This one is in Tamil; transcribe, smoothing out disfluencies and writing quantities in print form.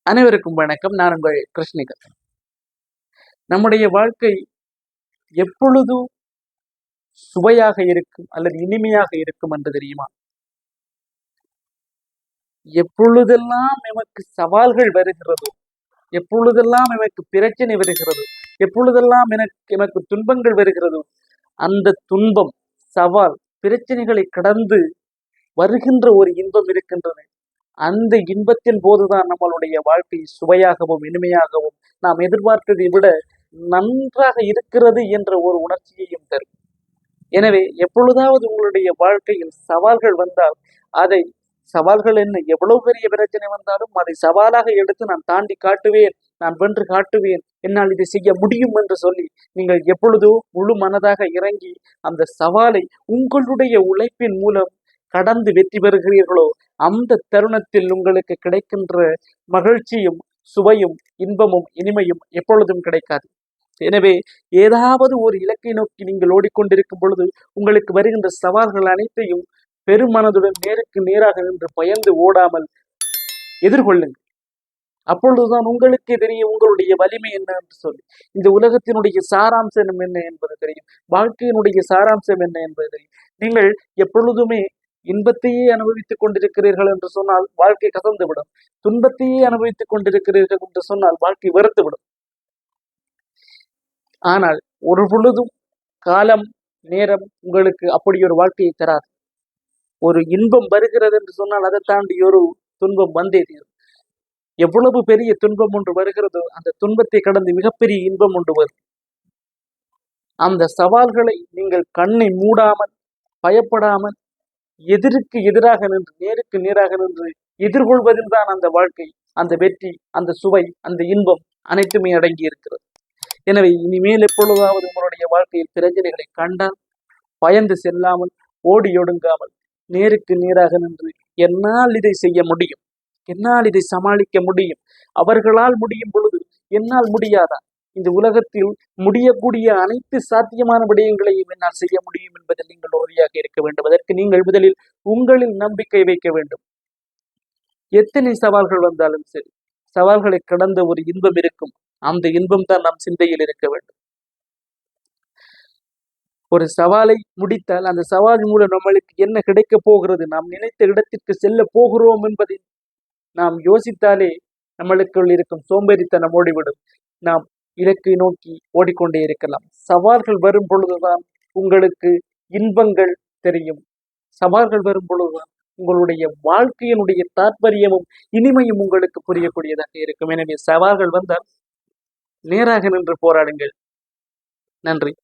அனைவருக்கும் வணக்கம். நான் உங்கள் கிருஷ்ணிகர். நம்முடைய வாழ்க்கை எப்பொழுதும் சுவையாக இருக்கும் அல்லது இனிமையாக இருக்கும் என்று தெரியுமா? எப்பொழுதெல்லாம் எமக்கு சவால்கள் வருகிறதோ, எப்பொழுதெல்லாம் எமக்கு பிரச்சனை வருகிறதோ, எப்பொழுதெல்லாம் எனக்கு துன்பங்கள் வருகிறதோ, அந்த துன்பம், சவால், பிரச்சனைகளை கடந்து வருகின்ற ஒரு இன்பம் இருக்கின்றது. அந்த இன்பத்தின் போதுதான் நம்மளுடைய வாழ்க்கை சுவையாகவும் இனிமையாகவும் நாம் எதிர்பார்த்ததை விட நன்றாக இருக்கிறது என்ற ஒரு உணர்ச்சியையும் தரும். எனவே எப்பொழுதாவது உங்களுடைய வாழ்க்கையில் சவால்கள் வந்தால் அதை சவால்கள் என்ன, எவ்வளவு பெரிய பிரச்சனை வந்தாலும் அதை சவாலாக எடுத்து நான் தாண்டி காட்டுவேன், நான் வென்று காட்டுவேன், என்னால் இதை செய்ய முடியும் என்று சொல்லி நீங்கள் எப்பொழுதோ முழு மனதாக இறங்கி அந்த சவாலை உங்களுடைய உழைப்பின் மூலம் கடந்து வெற்றி பெறுகிறீர்களோ அந்த தருணத்தில் உங்களுக்கு கிடைக்கின்ற மகிழ்ச்சியும் சுவையும் இன்பமும் இனிமையும் எப்பொழுதும் கிடைக்காது. எனவே ஏதாவது ஒரு இலக்கை நோக்கி நீங்கள் ஓடிக்கொண்டிருக்கும் பொழுது உங்களுக்கு வருகின்ற சவால்கள் அனைத்தையும் பெருமனதுடன் நேருக்கு நேராக நின்று பயந்து ஓடாமல் எதிர்கொள்ளுங்கள். அப்பொழுதுதான் உங்களுக்கே தெரியும் உங்களுடைய வலிமை என்ன என்று சொல்லி, இந்த உலகத்தினுடைய சாராம்சம் என்ன என்பது தெரியும், வாழ்க்கையினுடைய சாராம்சம் என்ன என்பது தெரியும். நீங்கள் எப்பொழுதுமே இன்பத்தையே அனுபவித்துக் கொண்டிருக்கிறீர்கள் என்று சொன்னால் வாழ்க்கை கசந்துவிடும். துன்பத்தையே அனுபவித்துக் கொண்டிருக்கிறீர்கள் என்று சொன்னால் வாழ்க்கை வெறுத்துவிடும். ஆனால் ஒரு பொழுதும் காலம் நேரம் உங்களுக்கு அப்படி ஒரு வாழ்க்கையை தராது. ஒரு இன்பம் வருகிறது என்று சொன்னால் அதை தாண்டி ஒரு துன்பம் வந்தே தீரும். எவ்வளவு பெரிய துன்பம் ஒன்று வருகிறதோ அந்த துன்பத்தை கடந்து மிகப்பெரிய இன்பம் ஒன்று வரும். அந்த சவால்களை நீங்கள் கண்ணை மூடாமல் பயப்படாமல் எதிருக்கு எதிராக நின்று நேருக்கு நேராக நின்று எதிர்கொள்வதில் தான் அந்த வாழ்க்கை, அந்த வெற்றி, அந்த சுவை, அந்த இன்பம் அனைத்துமே அடங்கி இருக்கிறது. எனவே இனிமேல் எப்பொழுதாவது உங்களுடைய வாழ்க்கையில் பிரச்சனைகளை கண்டால் பயந்து செல்லாமல் ஓடி ஒடுங்காமல் நேருக்கு நேராக நின்று என்னால் இதை செய்ய முடியும், என்னால் இதை சமாளிக்க முடியும், அவர்களால் முடியும் பொழுது என்னால் முடியாதா, இந்த உலகத்தில் முடியக்கூடிய அனைத்து சாத்தியமான விடயங்களையும் என்னால் செய்ய முடியும் என்பதில் நீங்கள் உறுதியாக இருக்க வேண்டும். அதற்கு நீங்கள் முதலில் உங்களில் நம்பிக்கை வைக்க வேண்டும். எத்தனை சவால்கள் வந்தாலும் சரி, சவால்களை கடந்த ஒரு இன்பம் இருக்கும். அந்த இன்பம் தான் நம் சிந்தையில் இருக்க வேண்டும். ஒரு சவாலை முடித்தால் அந்த சவால் மூலம் நம்மளுக்கு என்ன கிடைக்கப் போகிறது, நாம் நினைத்த இடத்திற்கு செல்ல போகிறோம் என்பதை நாம் யோசித்தாலே நம்மளுக்குள் இருக்கும் சோம்பேறித்தனம் ஓடிவிடும். நாம் இலக்கை நோக்கி ஓடிக்கொண்டே இருக்கலாம். சவால்கள் வரும் பொழுதுதான் உங்களுக்கு இன்பங்கள் தெரியும். சவால்கள் வரும் பொழுதுதான் உங்களுடைய வாழ்க்கையினுடைய தாற்பயமும் இனிமையும் உங்களுக்கு புரியக்கூடியதாக இருக்கும். எனவே சவால்கள் வந்தால் நேராக நின்று போராடுங்கள். நன்றி.